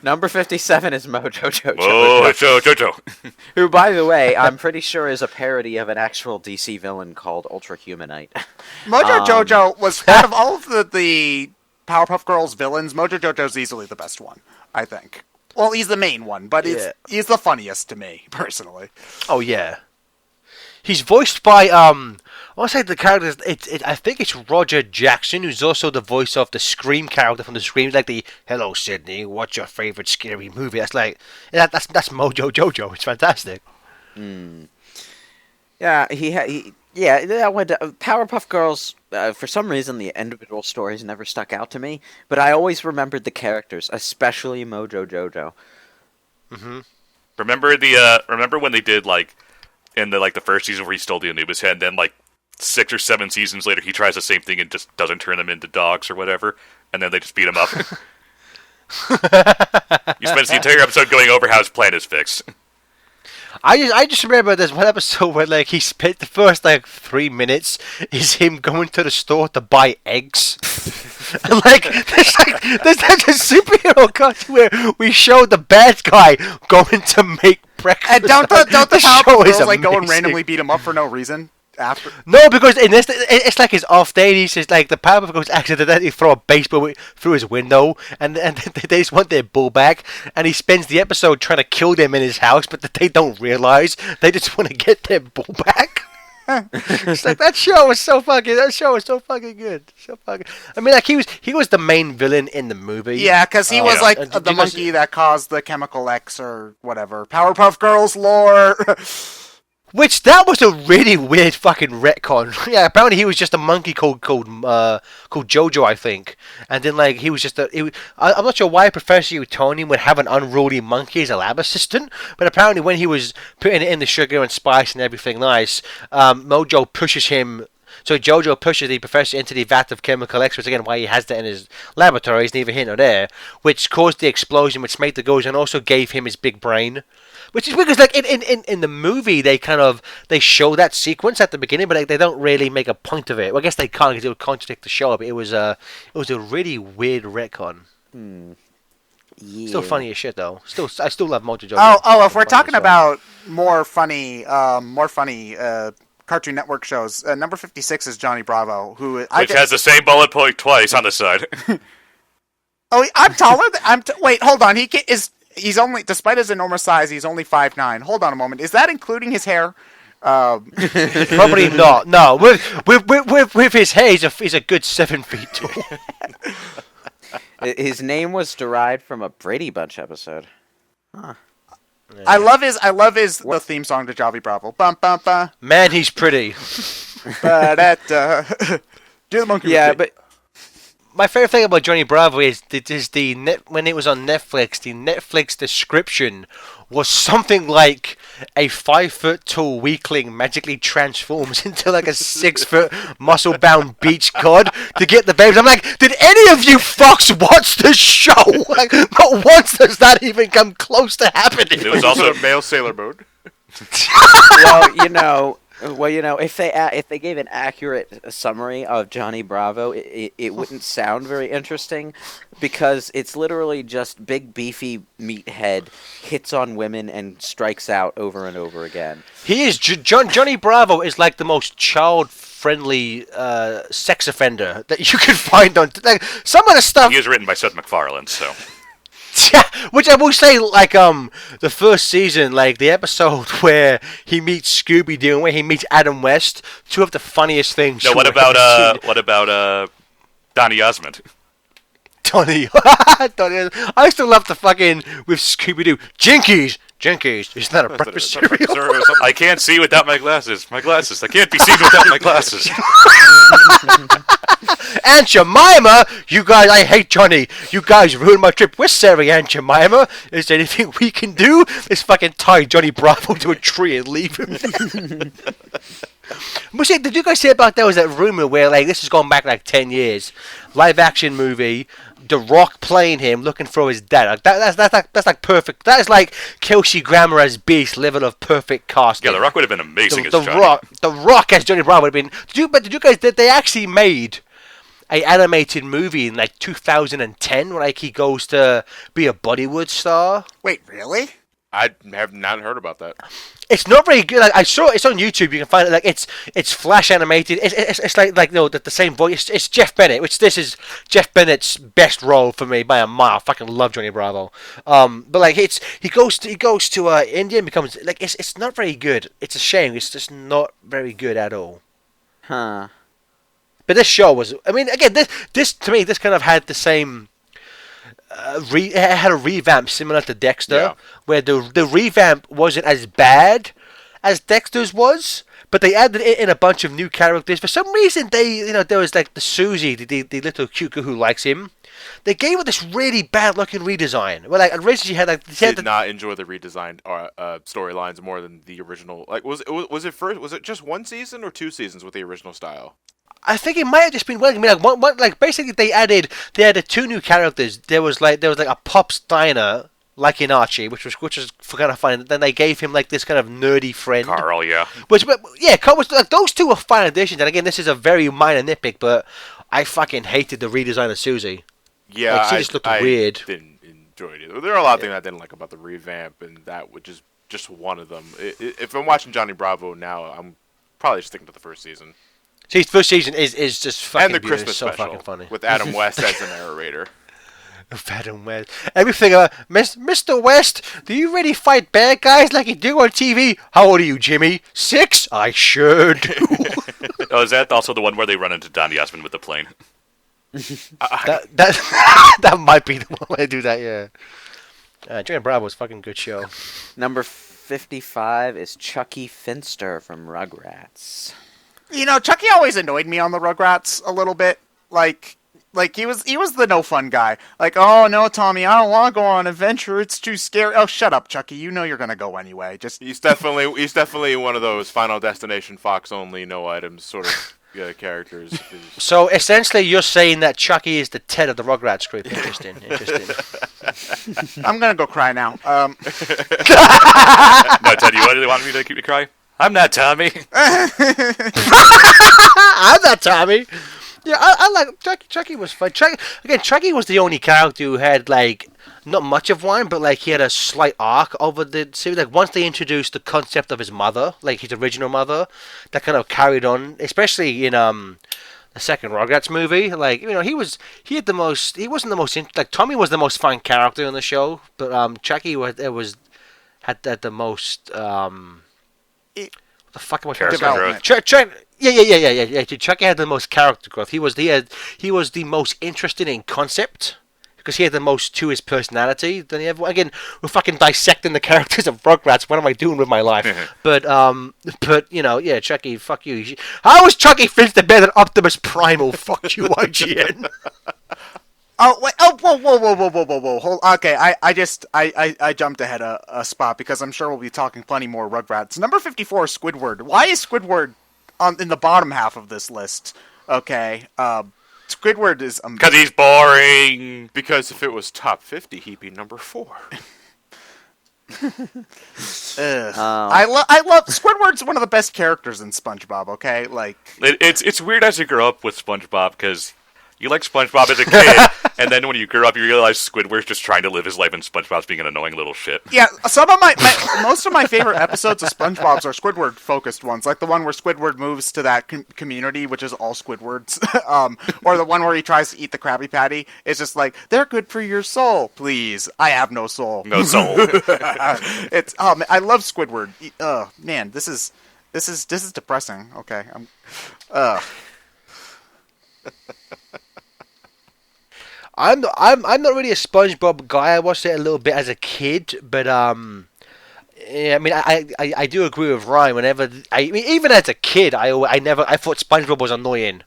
Number 57 is Mojo Jojo. Mojo Jojo. Who, by the way, I'm pretty sure is a parody of an actual DC villain called Ultra Humanite. Mojo Jojo was, out of all of the Powerpuff Girls villains, Mojo Jojo's easily the best one, I think. Well, he's the main one, but he's the funniest to me, personally. Oh, yeah. He's voiced by, I want to say the character, I think it's Roger Jackson, who's also the voice of the Scream character from the Scream, like the, "Hello, Sydney, what's your favorite scary movie?" That's like, that's Mojo Jojo. It's fantastic. Yeah, that one. Powerpuff Girls, for some reason, the individual stories never stuck out to me, but I always remembered the characters, especially Mojo Jojo. Mm-hmm. Remember when they did, like, in the first season where he stole the Anubis head, and then, like, 6 or 7 seasons later he tries the same thing and just doesn't turn them into dogs or whatever, and then they just beat him up. You spent the entire episode going over how his plan is fixed. I just remember there's one episode where, like, he spent the first, like, 3 minutes is him going to the store to buy eggs. And, like, there's like a superhero cartoon where we show the bad guy going to make breakfast. And don't the Powerpuff Girls, like, go and amazing. randomly beat him up for no reason? After? No, because in this, it's like his off day. He's just like the Powerpuff Girls accidentally throw a baseball through his window, and they just want their bull back. And he spends the episode trying to kill them in his house, but they don't realize they just want to get their bull back. It's like that show was so fucking good. So fucking. I mean, like he was the main villain in the movie. Yeah, because he was like the monkey that caused the chemical X or whatever. Powerpuff Girls lore. Which, that was a really weird fucking retcon. Yeah, apparently he was just a monkey called Jojo, I think. And then, like, he was just I'm not sure why Professor Utonium would have an unruly monkey as a lab assistant, but apparently when he was putting it in the sugar and spice and everything nice, Jojo pushes the professor into the vat of chemical X, which again why he has that in his laboratory is neither here nor there, which caused the explosion, which made the goes and also gave him his big brain. Which is weird because, like, in the movie, they show that sequence at the beginning, but like, they don't really make a point of it. Well, I guess they can't because it would contradict the show, but it was a really weird retcon. Yeah. Still funny as shit, though. I still love Mojo Jojo. Oh, if we're talking about more funny Cartoon Network shows, number 56 is Johnny Bravo, which has the same bullet point twice on the side. Oh, I'm taller. Wait, hold on. He's only, despite his enormous size, he's only 5'9". Hold on a moment. Is that including his hair? Probably not. No, with his hair, he's a good 7 feet tall. His name was derived from a Brady Bunch episode. Huh. Yeah. I love the theme song to Johnny Bravo. Bum, bum, bum. Man, he's pretty. Do the monkey. Yeah, but my favorite thing about Johnny Bravo is when it was on Netflix, the Netflix description was something like a 5 tall weakling magically transforms into like a 6 muscle bound beach god to get the babes. I'm like, did any of you fucks watch the show? Like, not once does that even come close to happening. It was also a male Sailor Moon. Well, if they gave an accurate summary of Johnny Bravo, it wouldn't sound very interesting, because it's literally just big beefy meathead hits on women and strikes out over and over again. He is Johnny Bravo is like the most child-friendly sex offender that you could find on like some of the stuff. He is written by Seth MacFarlane, so. Yeah, which I will say, like, the first season, like, the episode where he meets Scooby-Doo and where he meets Adam West, two of the funniest things. No, what about Donny Osmond? Donny, I still love the fucking, with Scooby-Doo, Jinkies, isn't that a breakfast cereal? I can't see without my glasses. I can't be seen without my glasses. Aunt Jemima, you guys, I hate Johnny. You guys ruined my trip. We're sorry, Aunt Jemima. Is there anything we can do? Is fucking tie Johnny Bravo to a tree and leave him. But see, did you guys hear about there was that rumor where, like, this has gone back like 10 years, live action movie, The Rock playing him, looking for his dad. Like, that's like perfect. That is like Kelsey Grammer as Beast level of perfect casting. Yeah, The Rock would have been amazing as Johnny. The Rock as Johnny Bravo would have been. Did you guys? They actually made a animated movie in like 2010, where like he goes to be a Bollywood star. Wait, really? I have not heard about that. It's not very good. Like, I saw it's on YouTube. You can find it. Like it's flash animated. It's like no the same voice. It's Jeff Bennett, which this is Jeff Bennett's best role for me by a mile. I fucking love Johnny Bravo. But like he goes to India and becomes like it's not very good. It's a shame. It's just not very good at all. Huh. But this show was. I mean, again, this to me, this kind of had the same. It had a revamp similar to Dexter, where the revamp wasn't as bad as Dexter's was, but they added in a bunch of new characters. For some reason, there was like the Susie, the little cute girl who likes him. They gave it this really bad looking redesign. Well, like originally had like Did not enjoy the redesigned storylines more than the original. Like was it just one season or 2 seasons with the original style? I think it might have just been one. I mean, like basically they added 2 new characters. There was like a pop Steiner like in Archie, which was kind of fun. Then they gave him like this kind of nerdy friend, Carl, yeah. Carl was like those 2 were fine additions. And again, this is a very minor nitpick, but I fucking hated the redesign of Susie. Yeah, like, she just looked weird. Didn't enjoy it either. There are a lot of things I didn't like about the revamp, and that which is just one of them. If I'm watching Johnny Bravo now, I'm probably sticking to the first season. See, first season is just fucking And the beautiful. Christmas It's so special fucking funny. with Adam West as the narrator. Adam West. Everything about Mr. West, do you really fight bad guys like you do on TV? How old are you, Jimmy? 6? I sure do. Oh, is that also the one where they run into Don Yasmin with the plane? that might be the one where they do that, yeah. Johnny Bravo's fucking good show. Number 55 is Chuckie Finster from Rugrats. You know, Chucky always annoyed me on the Rugrats a little bit. Like he was the no fun guy. Like, oh no, Tommy, I don't want to go on an adventure. It's too scary. Oh, shut up, Chucky. You know you're gonna go anyway. Just He's definitely one of those Final Destination Fox only, no items sort of characters. So essentially, you're saying that Chucky is the Ted of the Rugrats group. Interesting. I'm gonna go cry now. No, Ted, you really want me to keep you cry? I'm not Tommy. I'm not Tommy. Yeah, I like Chucky. Chucky was fun. Chucky was the only character who had like not much of one, but like he had a slight arc over the series. Like once they introduced the concept of his mother, like his original mother, that kind of carried on, especially in the second Rugrats movie. Like he wasn't the most like Tommy was the most fun character in the show, but Chucky had the most what the fuck am I talking about? Yeah. Chucky had the most character growth. He was the most interested in concept because he had the most to his personality than everyone. Again, we're fucking dissecting the characters of Rugrats. What am I doing with my life? But Chucky, fuck you. How was Chucky Finster better than Optimus Primal? Fuck you, IGN. Oh wait! Oh whoa! Hold. Okay, I jumped ahead a spot because I'm sure we'll be talking plenty more Rugrats. Number 54 is Squidward. Why is Squidward in the bottom half of this list? Okay, Squidward is because he's boring. Because if it was top 50, he'd be number 4. I love Squidward's one of the best characters in SpongeBob. Okay, like it's weird as you grow up with SpongeBob because you like SpongeBob as a kid, and then when you grow up, you realize Squidward's just trying to live his life, and SpongeBob's being an annoying little shit. Yeah, some of most of my favorite episodes of SpongeBob's are Squidward-focused ones, like the one where Squidward moves to that community, which is all Squidwards, or the one where he tries to eat the Krabby Patty. It's just like, they're good for your soul. Please, I have no soul. No soul. I love Squidward. Man, this is depressing. Okay, I'm not really a SpongeBob guy. I watched it a little bit as a kid, but yeah, I mean, I do agree with Ryan. Even as a kid, I thought SpongeBob was annoying.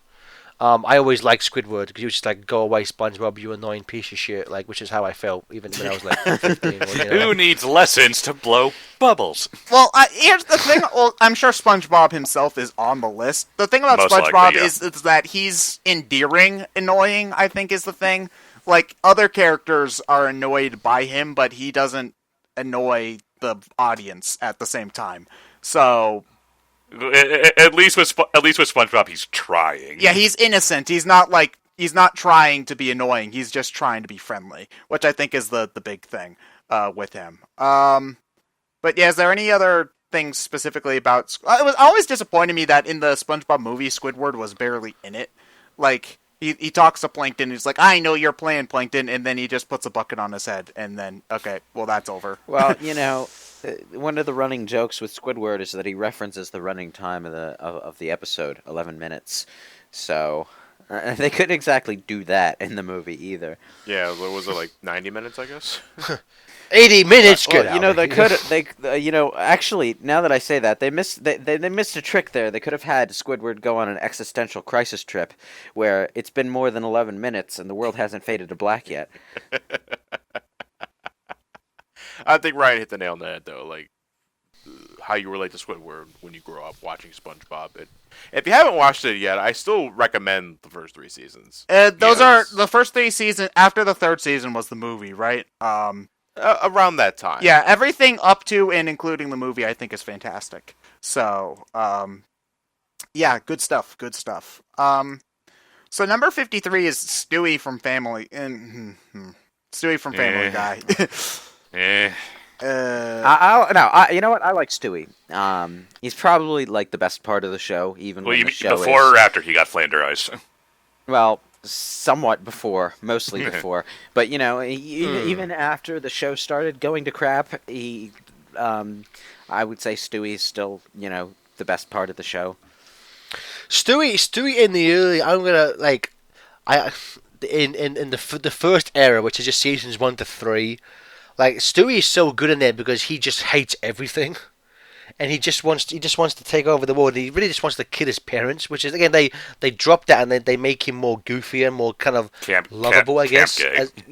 I always liked Squidward because he was just like, "Go away, SpongeBob, you annoying piece of shit." Like, which is how I felt even when I was like 15. Who needs lessons to blow bubbles? Well, here's the thing. Well, I'm sure SpongeBob himself is on the list. The thing about Most SpongeBob likely, yeah. is that he's endearing, annoying, I think is the thing. Like, other characters are annoyed by him, but he doesn't annoy the audience at the same time. So At least with SpongeBob, he's trying. yeah, he's innocent. He's not like he's not trying to be annoying. He's just trying to be friendly, which I think is the big thing with him. But yeah, is there any other things specifically about? It was always disappointing me that in the SpongeBob movie, Squidward was barely in it. Like he talks to Plankton, he's like, "I know you're playing, Plankton," and then he just puts a bucket on his head, and then okay, well that's over. Well, one of the running jokes with Squidward is that he references the running time of the episode, 11 minutes. So they couldn't exactly do that in the movie either. Yeah, what was it, like 90 minutes, I guess? 80 minutes. Good. They could. Actually, now that I say that, they missed a trick there. They could have had Squidward go on an existential crisis trip, where it's been more than 11 minutes and the world hasn't faded to black yet. I think Ryan hit the nail on the head, though. Like, how you relate to Squidward when you grow up watching SpongeBob. If you haven't watched it yet, I still recommend the first 3 seasons. Those are the first 3 seasons. After the 3rd season was the movie, right? Around that time. Yeah, everything up to and including the movie, I think, is fantastic. So, yeah, good stuff. Good stuff. So number 53 is Stewie from Family. Stewie from Family Guy. You know what? I like Stewie. He's probably like the best part of the show, even when you the mean show before or after he got flanderized? Well, somewhat before, mostly before. But even after the show started going to crap, I would say Stewie's still the best part of the show. Stewie in the early, I'm gonna in the first era, which is just seasons 1 to 3. Like, Stewie is so good in there because he just hates everything, and he just wants to take over the world. He really just wants to kill his parents, which is, again, they drop that and they make him more goofy and more kind of lovable, I guess,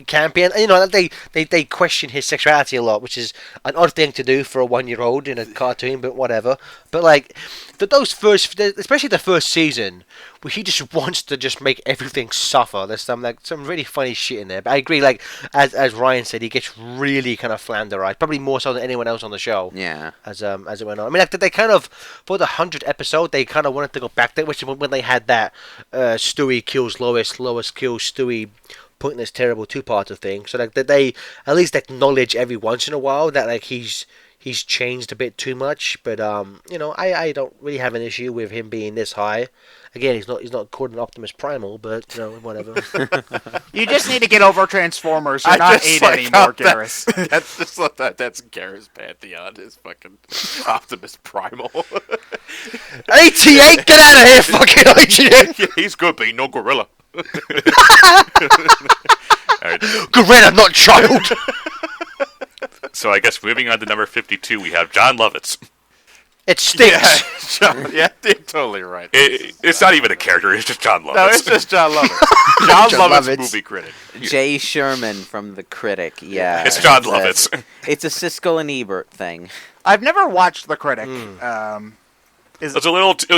campy. And they question his sexuality a lot, which is an odd thing to do for a 1-year-old in a cartoon, but whatever. But like those first, especially the first season, where he just wants to just make everything suffer. There's some really funny shit in there. But I agree, like as Ryan said, he gets really kind of flanderized, probably more so than anyone else on the show. Yeah. As it went on. I mean, like, they kind of, for the 100th episode, they kind of wanted to go back there, which is when they had that Stewie kills Lois, Lois kills Stewie, pointless, terrible 2-parter thing. So like they at least acknowledge every once in a while that like he's changed a bit too much. But I don't really have an issue with him being this high. Again, he's not called an Optimus Primal, but whatever. You just need to get over Transformers. You're not 8 anymore, Garrus. That's Garrus Pantheon, his fucking Optimus Primal. 88, get out of here, fucking IGN! Yeah, he's good, but he no gorilla. Right. Gorilla, not child! So I guess moving on to number 52, we have John Lovitz. It stinks. Yeah, you're totally right. It's not even a character, it's just John Lovitz. No, it's just John Lovitz. John Lovitz, movie critic. Jay Sherman from The Critic, yeah. It's John Lovitz. It's a Siskel and Ebert thing. I've never watched The Critic. It was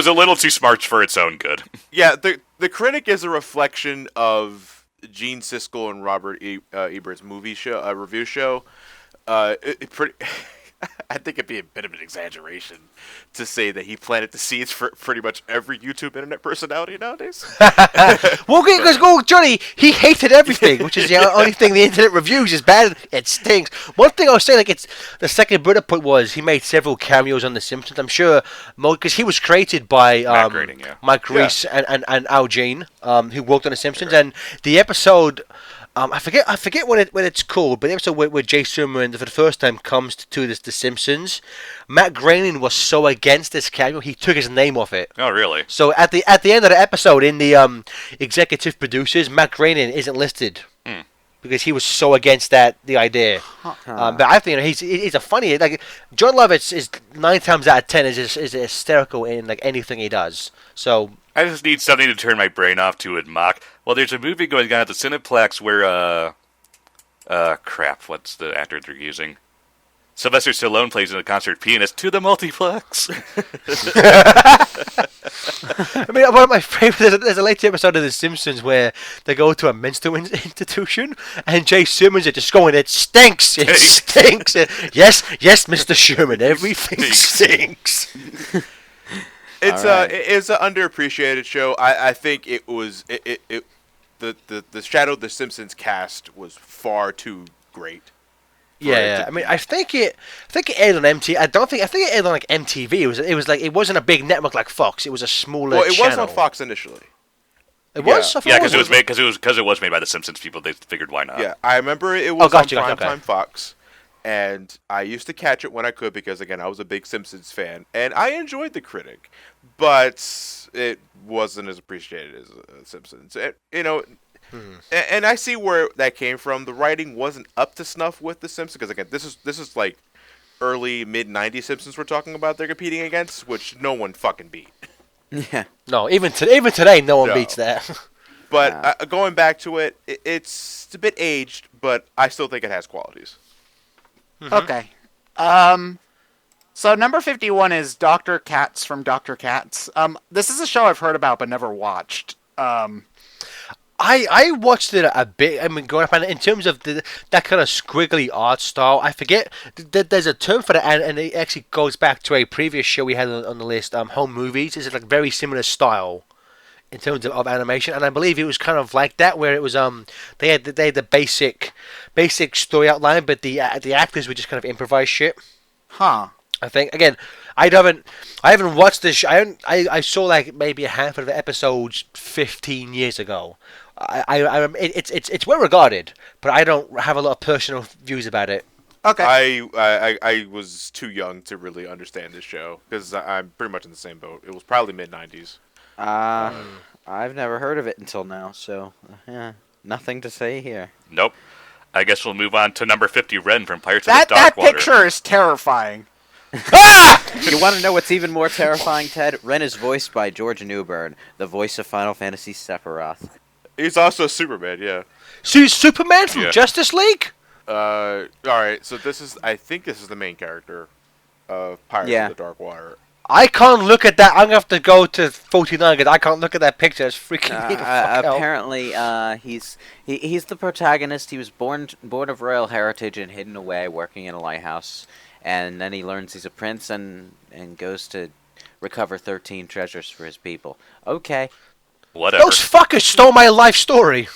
a little too smart for its own good. Yeah, the Critic is a reflection of Gene Siskel and Robert Ebert's movie show, review show. I think it'd be a bit of an exaggeration to say that he planted the seeds for pretty much every YouTube internet personality nowadays. Well, because Johnny, he hated everything, which is the only thing the internet reviews is bad. It stinks. One thing I was saying, like, it's the second bullet point was he made several cameos on The Simpsons. I'm sure, because he was created by Mike Reiss and Al Jean, who worked on The Simpsons, and the episode. I forget what it's called, but the episode where Jay Sherman for the first time comes to The Simpsons, Matt Groening was so against this cameo he took his name off it. Oh, really? So at the end of the episode, in the executive producers, Matt Groening isn't listed because he was so against the idea. But I think he's a funny, like, John Lovitz is 9 times out of 10 is hysterical in like anything he does. So. I just need something to turn my brain off to and mock. Well, there's a movie going on at the Cineplex where, crap, what's the actor they're using? Sylvester Stallone plays in a concert pianist to the multiplex. I mean, one of my favorites, there's a later episode of The Simpsons where they go to a mental institution and Jay Sherman's just going, it stinks, it stinks. Yes, Mr. Sherman, everything stinks. It's an underappreciated show. I think it was the Shadow the Simpsons cast was far too great. Yeah. I mean, I think it aired on MTV. I think it aired on like MTV. It wasn't a big network like Fox. It was a smaller. Well, it was channel. on Fox initially. It was. Yeah, because it was made by the Simpsons people. They figured why not. Yeah, I remember it was gotcha, on okay. Primetime Fox, and I used to catch it when I could because again I was a big Simpsons fan, and I enjoyed The Critic, but it wasn't as appreciated as Simpsons. And I see where that came from. The writing wasn't up to snuff with The Simpsons because again this is like early mid '90s Simpsons we're talking about. They're competing against, which no one fucking beat. Yeah. No, even today, no one beats that. But going back to it, it's a bit aged, but I still think it has qualities. Okay. So number 51 is Dr. Katz from Dr. Katz. This is a show I've heard about but never watched. I watched it a bit. I mean, going up and in terms of that kind of squiggly art style, I forget that there's a term for that, and it actually goes back to a previous show we had on the list, Home Movies. It's like very similar style in terms of animation, and I believe it was kind of like that, where it was they had the basic story outline, but the actors would just kind of improvise shit. Huh. I think again, I haven't watched this. I saw like maybe a handful of episodes 15 years ago. It's well regarded, but I don't have a lot of personal views about it. Okay. I was too young to really understand this show because I'm pretty much in the same boat. It was probably mid '90s. I've never heard of it until now, so yeah, nothing to say here. Nope. I guess we'll move on to number 50, Ren from Pirates of That the Dark Water. picture is terrifying. You want to know what's even more terrifying, Ted? Ren is voiced by George Newbern, the voice of Final Fantasy Sephiroth. He's also Superman, yeah. Superman from Justice League? All right. So I think this is the main character of Pirates of the Dark Water. I can't look at that. I'm gonna have to go to 49 because I can't look at that picture. It's freaking me the fuck out. Apparently, he's the protagonist. He was born of royal heritage and hidden away, working in a lighthouse. And then he learns he's a prince and goes to recover 13 treasures for his people. Okay. Whatever. Those fuckers stole my life story.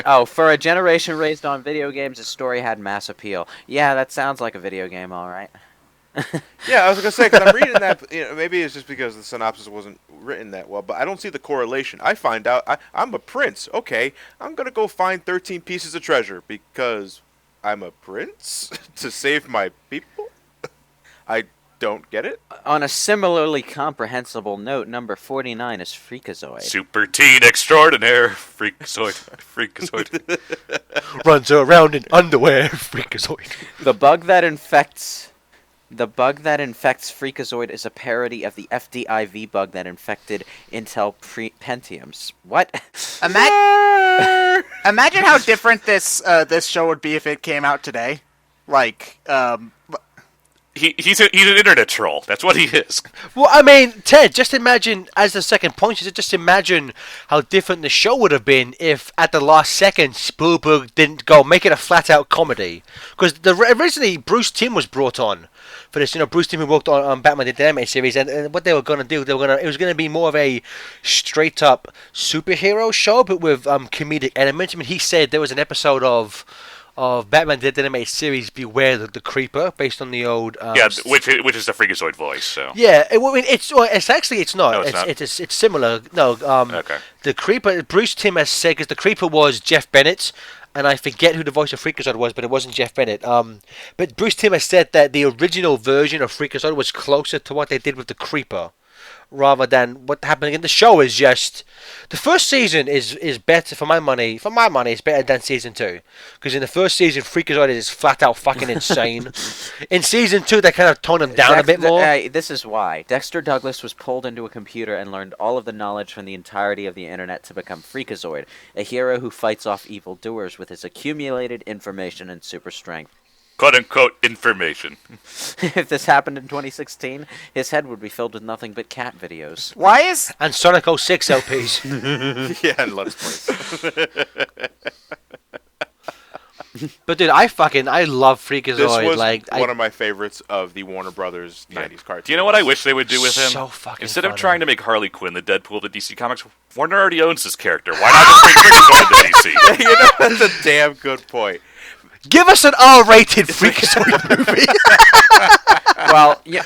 Oh, for a generation raised on video games, his story had mass appeal. Yeah, that sounds like a video game, all right. Yeah, I was gonna say because I'm reading that. Maybe it's just because the synopsis wasn't written that well, but I don't see the correlation. I find out I'm a prince. Okay, I'm gonna go find 13 pieces of treasure because I'm a prince to save my people. I don't get it. On a similarly comprehensible note, number 49 is Freakazoid. Super teen extraordinaire. Freakazoid. Runs around in underwear. Freakazoid. The bug that infects Freakazoid is a parody of the FDIV bug that infected Intel Pentiums. What? Imagine how different this show would be if it came out today. Like, He's an internet troll. That's what he is. Well, I mean, Ted, just imagine, as the second point, just imagine how different the show would have been if, at the last second, Spielberg didn't go make it a flat-out comedy. Because originally, Bruce Timm was brought on for this. Bruce Timm who worked on Batman the Animated Series, and what they were going to do, it was going to be more of a straight-up superhero show, but with comedic elements. I mean, he said there was an episode of Batman the Animated Series, Beware the Creeper, based on the old which is the Freakazoid voice. So it's actually not. No, it's not. It's similar. No, okay. The Creeper, Bruce Timm has said, because the Creeper was Jeff Bennett, and I forget who the voice of Freakazoid was, but it wasn't Jeff Bennett. But Bruce Timm has said that the original version of Freakazoid was closer to what they did with the Creeper, rather than what happened in the show. Is just the first season is better for my money. For my money, it's better than season 2, because in the first season, Freakazoid is flat out fucking insane. In season 2, they kind of tone him down a bit more. This is why Dexter Douglas was pulled into a computer and learned all of the knowledge from the entirety of the internet to become Freakazoid, a hero who fights off evildoers with his accumulated information and super strength. "Quote-unquote information." If this happened in 2016, his head would be filled with nothing but cat videos. why is And Sonic 06 LPs. Yeah, and Let's Plays. But dude, I love This Freakazoid. was Like, one of my favorites of the Warner Brothers 90s cartoons. Do you know what I wish they would do with him? So fucking Instead funny. of trying to make Harley Quinn the Deadpool of the DC Comics, Warner already owns this character. Why not just bring Freakazoid to DC? You know, that's a damn good point. Give us an R-rated Freakazoid movie.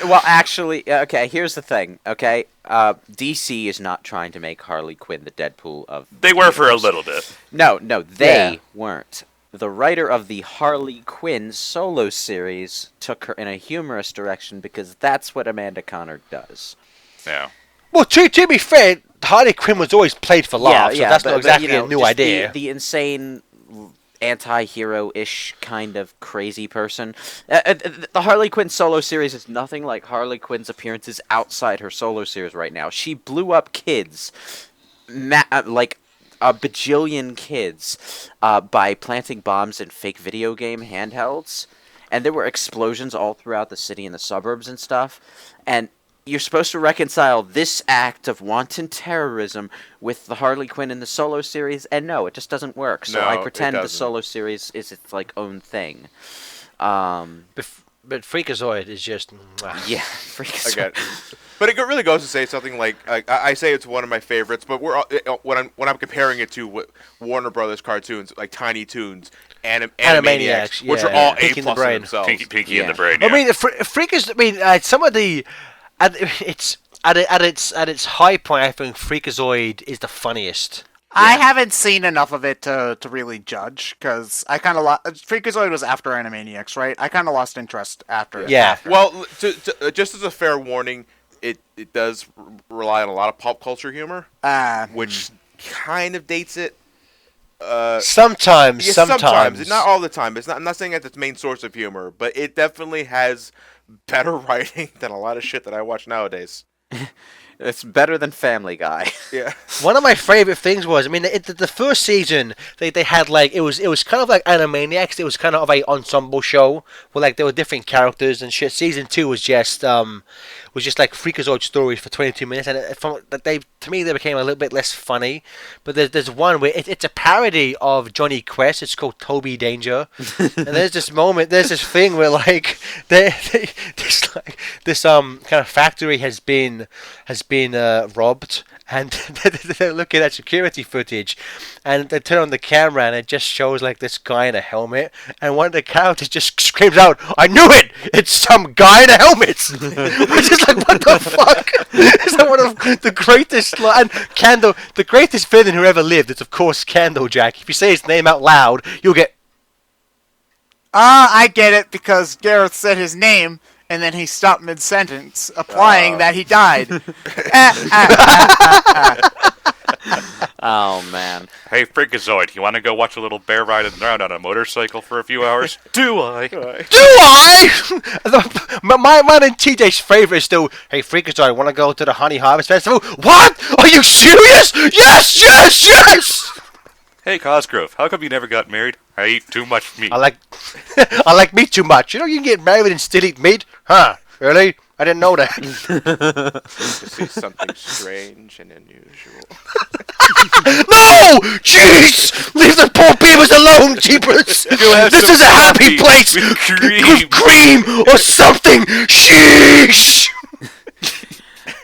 Well, actually, okay. Here's the thing. Okay, DC is not trying to make Harley Quinn the Deadpool of. They were for a little bit. No, they Yeah. weren't. The writer of the Harley Quinn solo series took her in a humorous direction because that's what Amanda Conner does. Yeah. Well, to be fair, Harley Quinn was always played for laughs, so that's not exactly a new just idea. The insane anti-hero-ish kind of crazy person. The Harley Quinn solo series is nothing like Harley Quinn's appearances outside her solo series right now. She blew up kids, like a bajillion kids, by planting bombs in fake video game handhelds. And there were explosions all throughout the city and the suburbs and stuff. And you're supposed to reconcile this act of wanton terrorism with the Harley Quinn in the solo series, and no, it just doesn't work. So No, I it pretend the doesn't. solo series is its like own thing. But Freakazoid is just... Yeah, freaks. Again. But it really goes to say something like I say it's one of my favorites, but when I'm comparing it to what Warner Brothers cartoons like Tiny Toons, Animaniacs, which are all Pinky A in the plus Brain. in themselves. Pinky in Yeah. the Brain. I Yeah. mean, some of the... It's at its high point, I think Freakazoid is the funniest. I haven't seen enough of it to really judge, because I kind of Freakazoid was after Animaniacs, right? I kind of lost interest after. Yeah. after. Well, just as a fair warning, it does rely on a lot of pop culture humor, which kind of dates it. Sometimes. Not all the time. I'm not saying that's its main source of humor, but it definitely has better writing than a lot of shit that I watch nowadays. It's better than Family Guy. Yeah. One of my favorite things was, I mean, the first season they had like it was kind of like Animaniacs. It was kind of a ensemble show where like there were different characters and shit. Season 2 was just like Freakazoid stories for 22 minutes, and to me they became a little bit less funny. But there's one where it's a parody of Johnny Quest. It's called Toby Danger, and there's this thing where like this kind of factory has been robbed, and they're looking at security footage, and they turn on the camera and it just shows like this guy in a helmet, and one of the characters just screams out, "I knew it! It's some guy in a helmet!" Which is like, what the fuck? It's like one of the greatest and the greatest villain who ever lived is of course Candlejack. If you say his name out loud, you'll get... I get it, because Gareth said his name, and then he stopped mid-sentence, implying that he died. Oh man. Hey, Freakazoid, you want to go watch a little bear riding around on a motorcycle for a few hours? Do I? Do I? Mine and TJ's favorite is still, "Hey, Freakazoid, want to go to the Honey Harvest Festival?" What? Are you serious? Yes, yes, yes! Hey, Cosgrove, how come you never got married? I eat too much meat. I like meat too much. You know you can get married and still eat meat? Huh? Really? I didn't know that. To see something strange and unusual. No! Jeez! Leave the poor beavers alone, jeepers! This is a happy place! with With cream or something! Sheesh!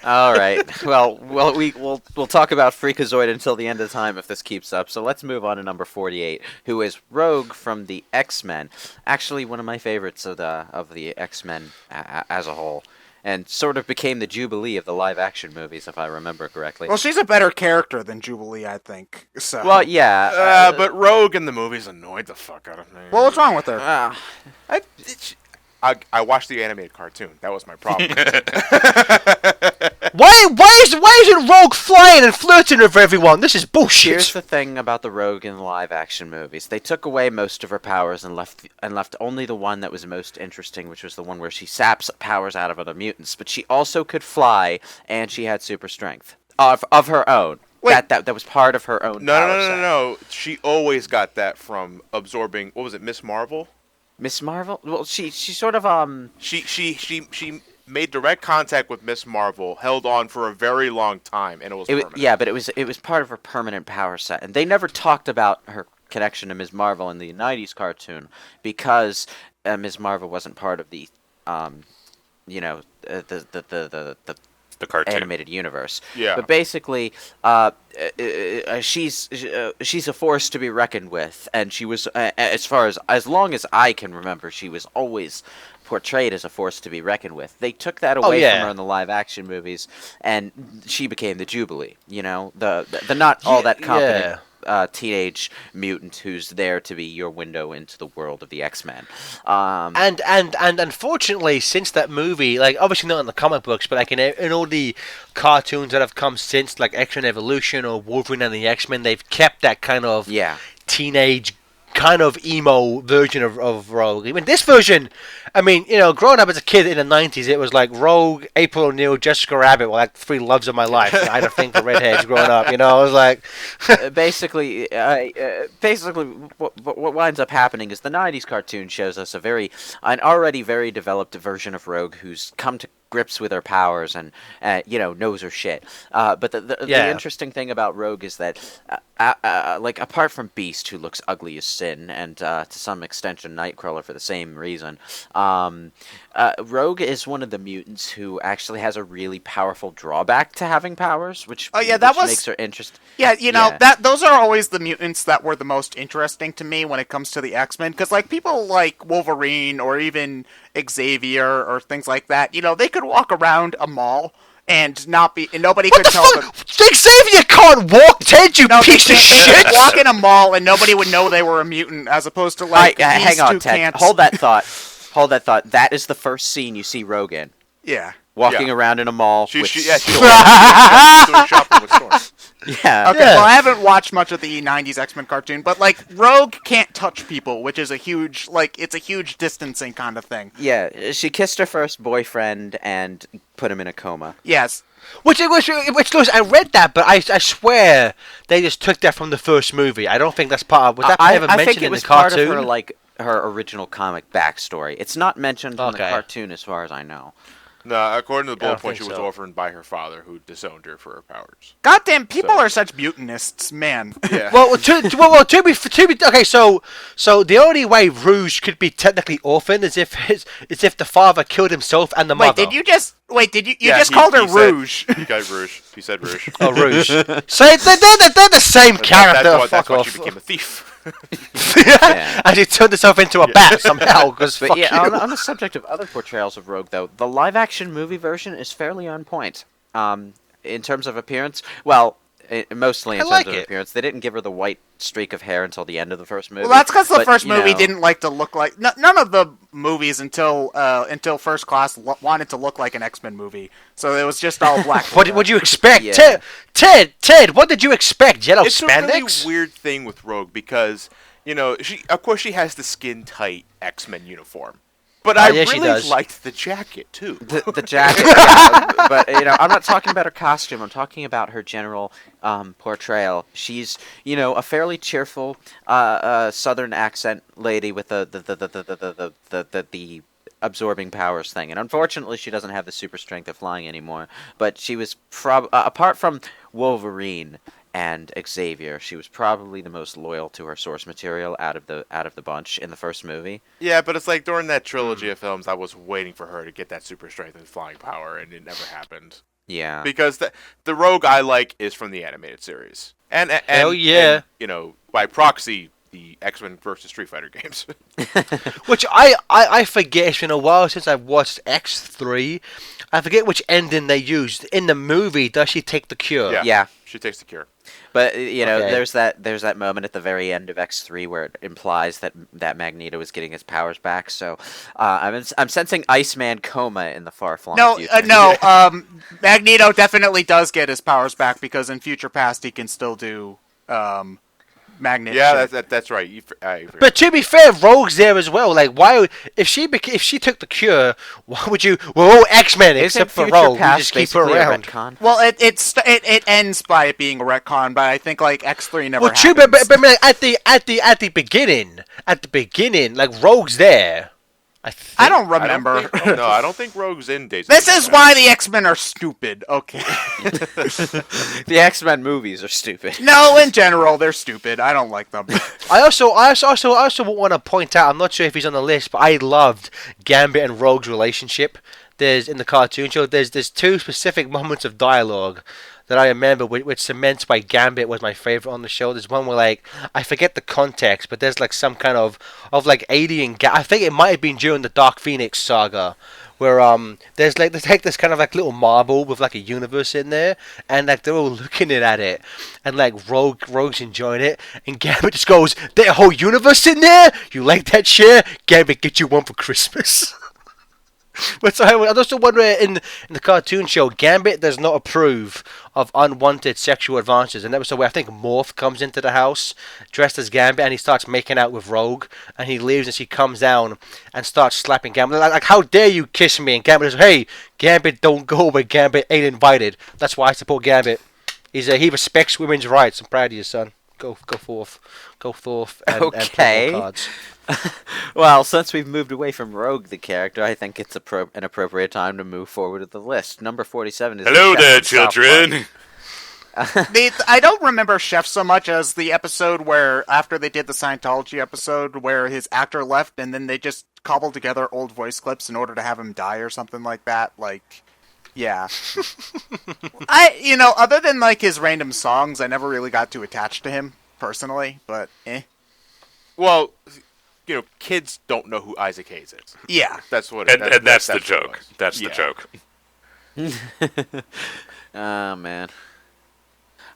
All right. Well, we'll talk about Freakazoid until the end of time if this keeps up. So let's move on to number 48, who is Rogue from the X-Men. Actually, one of my favorites of the X-Men as a whole, and sort of became the Jubilee of the live-action movies, if I remember correctly. Well, she's a better character than Jubilee, I think. So. Well, yeah. But Rogue in the movies annoyed the fuck out of me. Well, what's wrong with her? I watched the animated cartoon. That was my problem. Why isn't Rogue flying and flirting with everyone? This is bullshit. Here's the thing about the Rogue in the live-action movies: they took away most of her powers and left only the one that was most interesting, which was the one where she saps powers out of other mutants. But she also could fly, and she had super strength of her own. Wait. That was part of her own. power set. No. She always got that from absorbing. What was it, Miss Marvel? Miss Marvel? Well, she sort of She made direct contact with Miss Marvel, held on for a very long time, and it was permanent. Yeah, but it was part of her permanent power set, and they never talked about her connection to Ms. Marvel in the '90s cartoon because Ms. Marvel wasn't part of the, The cartoon. animated universe. Yeah. But basically, she's a force to be reckoned with, and she was, as long as I can remember, she was always portrayed as a force to be reckoned with. They took that away from her in the live action movies, and she became the Jubilee. The not all that competent. Teenage mutant who's there to be your window into the world of the X-Men. And unfortunately, since that movie, like obviously not in the comic books, but like in all the cartoons that have come since, like X-Men Evolution or Wolverine and the X-Men, they've kept that kind of teenage, kind of emo version of Rogue. I mean, this version, growing up as a kid in the 90s, it was like Rogue, April O'Neil, Jessica Rabbit were like three loves of my life. I had a thing for redheads growing up, I was like... basically, what winds up happening is the 90s cartoon shows us an already very developed version of Rogue who's come to grips with her powers and knows her shit. But the interesting thing about Rogue is that apart from Beast, who looks ugly as sin, and to some extension Nightcrawler for the same reason, Rogue is one of the mutants who actually has a really powerful drawback to having powers, which makes her interesting. Those are always the mutants that were the most interesting to me when it comes to the X-Men, because like people like Wolverine or even Xavier or things like that, they could walk around a mall and nobody could tell them. Xavier can't walk, Ted, you piece of shit! Walk in a mall and nobody would know they were a mutant, as opposed to like hang on, Ted. Hold that thought. That is the first scene you see Rogue in. Yeah. Walking around in a mall. She's doing shopping with Storm. Yeah. Okay, well, I haven't watched much of the 90s X-Men cartoon, but, like, Rogue can't touch people, which is it's a huge distancing kind of thing. Yeah, she kissed her first boyfriend and put him in a coma. Yes. Which goes, I read that, but I swear they just took that from the first movie. I don't think that's part of... Was that ever mentioned in the cartoon? I think it was part of her original comic backstory. It's not mentioned in the cartoon as far as I know. No, according to the bullet point, she was orphaned by her father, who disowned her for her powers. Goddamn, people are such mutinists, man. Yeah. To be okay. So the only way Rouge could be technically orphaned is if the father killed himself and the mother. Did you just called her Rouge? He got Rouge. He said Rouge. Oh, Rouge. So they're the same character. That's why she became a thief. And he turned himself into a bat somehow. Because on the subject of other portrayals of Rogue, though, the live-action movie version is fairly on point. In terms of appearance, mostly in terms of appearance, they didn't give her the white streak of hair until the end of the first movie. Well, that's because the first movie didn't like to look like... None of the movies until First Class wanted to look like an X-Men movie. So it was just all black. What would you expect? Yeah. Ted, what did you expect? Yellow spandex? It's a really weird thing with Rogue because, she has the skin-tight X-Men uniform. But I really liked the jacket, too. The jacket, but, I'm not talking about her costume. I'm talking about her general portrayal. She's, a fairly cheerful Southern accent lady with the absorbing powers thing. And unfortunately, she doesn't have the super strength of flying anymore. But she was, apart from Wolverine and Xavier, she was probably the most loyal to her source material out of the bunch in the first movie. Yeah, but it's like during that trilogy of films, I was waiting for her to get that super strength and flying power, and it never happened. Yeah, because the Rogue I like is from the animated series, and by proxy, the X-Men versus Street Fighter games. Which I forget. It's been a while since I've watched X3. I forget which ending they used. In the movie, does she take the cure? Yeah. She takes the cure. But there's that moment at the very end of X3 where it implies that Magneto is getting his powers back. So I'm sensing Iceman coma in the far-flung future. Magneto definitely does get his powers back because in future past he can still do magnet. Yeah, that's right. But to be fair, Rogue's there as well. Like, why? If she took the cure, why would you? We're all X-Men except for Rogue. You just keep her around. Well, it ends by it being a retcon, but I think like X3 never. Well, true, but at the beginning, like Rogue's there. I don't remember. I don't think Rogue's in Days of This Future is Past. why the X-Men are stupid. Okay. The X-Men movies are stupid. No, in general, they're stupid. I don't like them. I also want to point out. I'm not sure if he's on the list, but I loved Gambit and Rogue's relationship. There's in the cartoon show. There's two specific moments of dialogue that I remember, which cements why Gambit was my favorite on the show. There's one where, like, I forget the context, but there's like some kind of like alien. I think it might have been during the Dark Phoenix saga, where there's this kind of like little marble with like a universe in there, and like they're all looking at it, and like Rogue's enjoying it, and Gambit just goes, "There's a whole universe in there. You like that shit? Gambit, get you one for Christmas." But so I also wonder, in the cartoon show, Gambit does not approve of unwanted sexual advances. An episode where I think Morph comes into the house dressed as Gambit, and he starts making out with Rogue, and he leaves, and she comes down and starts slapping Gambit. Like, how dare you kiss me? And Gambit says, "Hey, Gambit, don't go where Gambit ain't invited." That's why I support Gambit. He respects women's rights. I'm proud of you, son. Go forth and play more cards. Well, since we've moved away from Rogue, the character, I think it's an appropriate time to move forward with the list. Number 47 is... Hello the there, Chef from South children! I don't remember Chef so much as the episode where, after they did the Scientology episode, where his actor left, and then they just cobbled together old voice clips in order to have him die or something like that. Like, yeah. Other than, like, his random songs, I never really got too attached to him, personally, but Well, kids don't know who Isaac Hayes is. Yeah. That's what. And that's the what it joke. was. That's the Yeah. joke. Oh, man.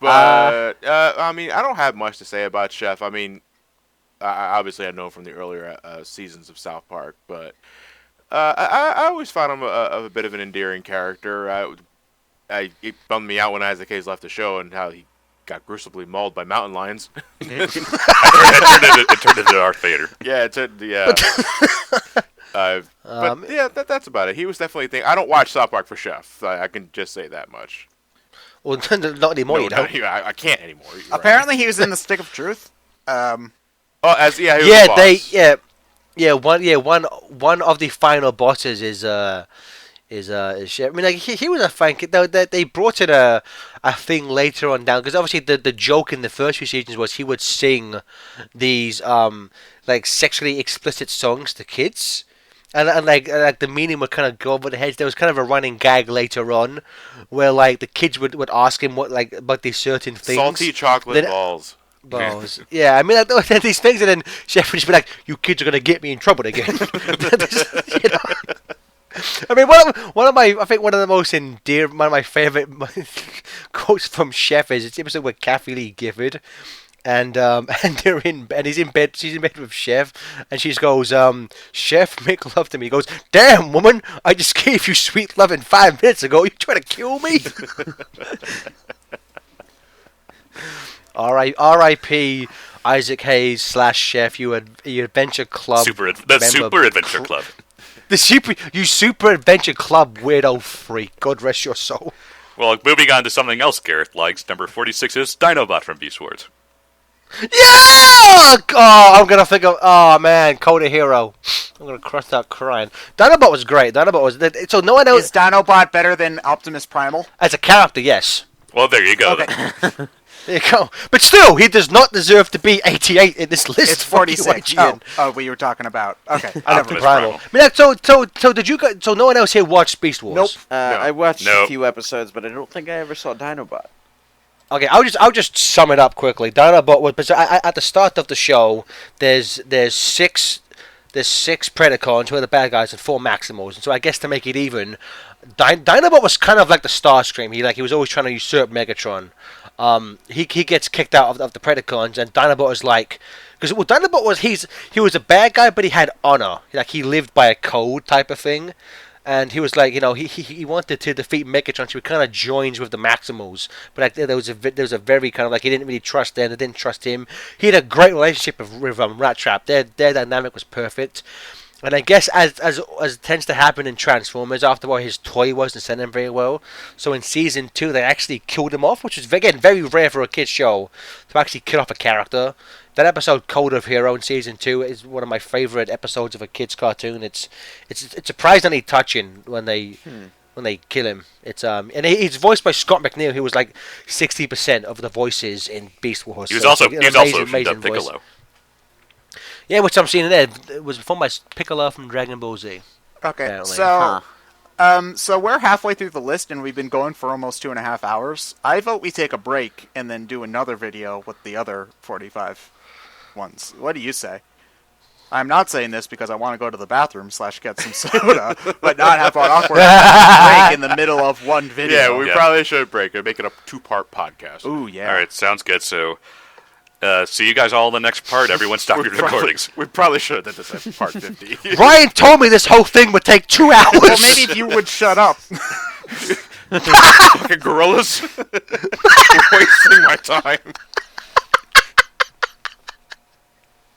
But I mean, I don't have much to say about Chef. I mean, obviously I know him from the earlier seasons of South Park, but I always found him a bit of an endearing character. It bummed me out when Isaac Hayes left the show and how he got gruesomely mauled by mountain lions. It turned into Darth Vader. Yeah, but yeah, that's about it. He was definitely a thing. I don't watch South Park for Chef. I can just say that much. Well, not anymore. You don't. I can't anymore. You're right. Apparently he was in the Stick of Truth. He was the boss. One of the final bosses is Chef. I mean, like he was a fan. They brought in a thing later on down, because obviously the joke in the first few seasons was he would sing these like sexually explicit songs to kids. And like the meaning would kind of go over the heads. There was kind of a running gag later on, where like the kids would ask him about these certain things. Salty chocolate balls. Yeah, I mean, like, these things, and then Chef would just be like, "You kids are gonna get me in trouble again." You know? I mean, one of the most endearing, one of my favorite quotes from Chef is it's the episode with Kathy Lee Gifford. And they're in, and he's in bed. She's in bed with Chef, and she goes, "Chef, make love to me." He goes, "Damn, woman, I just gave you sweet loving 5 minutes ago. You trying to kill me?" R.I.P. Isaac Hayes / Chef. You Adventure Club. Super Adventure Club. You Super Adventure Club weirdo freak. God rest your soul. Well, moving on to something else Gareth likes. Number 46 is Dinobot from Beast Wars. Yeah! Oh, I'm gonna think of. Oh man, Code a Hero. I'm gonna cross out crying. Dinobot was great. Dinobot was. So no one else. Is Dinobot better than Optimus Primal? As a character, yes. Well, there you go. Okay. There you go. But still, he does not deserve to be 88 in this list. It's 46. IGN. Oh, what you were talking about. Okay. I Optimus Primal. Primal. I mean, so did you guys? So no one else here watched Beast Wars? Nope. I watched a Nope. few episodes, but I don't think I ever saw Dinobot. Okay, I'll just sum it up quickly. Dinobot was, but at the start of the show, there's six Predacons who are the bad guys and 4 Maximals, and so I guess to make it even, Dinobot was kind of like the Starscream. He was always trying to usurp Megatron. He gets kicked out of the Predacons, and Dinobot is like, because Dinobot was he was a bad guy, but he had honor. Like he lived by a code type of thing. And he was like, he wanted to defeat Megatron, so he kind of joins with the Maximals. But like, there was a very kind of like, he didn't really trust them, they didn't trust him. He had a great relationship with Rat Trap. Their dynamic was perfect. And I guess as tends to happen in Transformers, after all, his toy wasn't selling very well. So in season 2, they actually killed him off, which is again very rare for a kids show to actually kill off a character. That episode, Code of Hero, in season 2, is one of my favorite episodes of a kids cartoon. It's surprisingly touching when they kill him. It's and he's voiced by Scott McNeil, who was like 60% of the voices in Beast Wars. He was So it's also like an he was also amazing voice. Piccolo. Yeah, which I'm seeing there. It was performed by Piccolo from Dragon Ball Z. Okay, Apparently. so so we're halfway through the list and we've been going for almost 2.5 hours. I vote we take a break and then do another video with the other 45 ones. What do you say? I'm not saying this because I want to go to the bathroom / get some soda, but not have an awkward break in the middle of one video. Yeah, we probably should break it, make it a 2-part podcast. Ooh, yeah. All right, sounds good. So, see you guys all in the next part. Everyone stop your recordings. We probably should have done this at part 50. Ryan told me this whole thing would take 2 hours. Well, maybe if you would shut up. Fucking gorillas. Wasting my time.